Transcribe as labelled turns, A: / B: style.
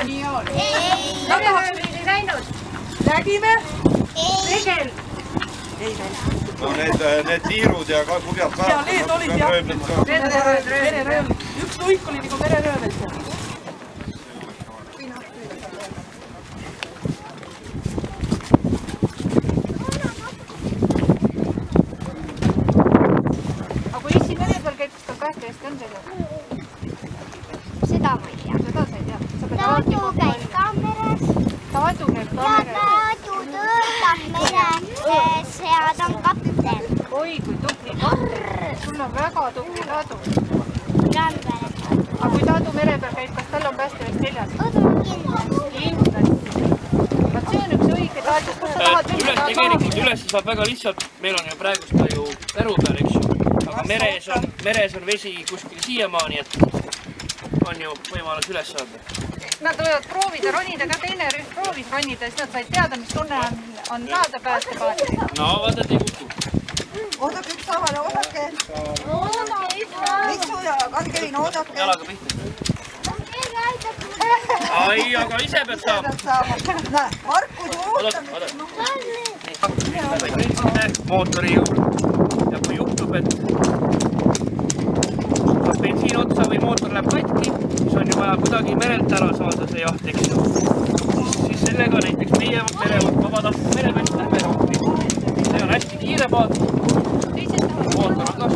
A: nii oli. Mereröövlid ei näinud. Nägime? Tegel.
B: No need tiirud ja kubjad ka.
C: Ja need olid jah. Mereröövlid. Üks luik oli nagu mereröövlid seal.
A: Aga kui issi mere peal käib, kas tal pääste eest on seda?
D: Seda ma ei tea.
A: Seda sa ei tea.
D: Taadu käib ka meres.
A: Taadu käib ka
D: Ja
A: mere.
D: Taadu töötab meres ja ta on kapten.
A: Oi, kui tubli kapten. Sul on väga tubli Taadu. Aga kui Taadu mere peal käib, kas tal on päästevest seljas? Kindlasti. Vaat see on üks õige Taadu. Kus sa tahad minna?
E: Tegelikult üles saab väga lihtsalt. Meil on ju praegust ka ju Peru peal, eks ju. Aga meres on vesi kuskil siiamaani, et on ju võimalus üles saada.
A: Nad võivad proovida ronida, ka teine rühm proovis ronida, siis nad said teada, mis tunne on saada päästepaati.
E: No vaata, et ei kuku.
C: Oodake ükshaaval, oodake. Lissu ja Kalgelin, oodake.
E: Jalaga pihta. Ai, aga ise pead saama.
C: Näe, Markus ootab.
E: Mootori juurde. Ja kui juhtub, et bensiin otsa või mootor läheb katki, siis on ju vaja kuidagi merelt ära saada see jaht, eks ju. Siis sellega näiteks meie vabatahtlik merevett lähme rohki. See on hästi kiire paat. Mootor on ka.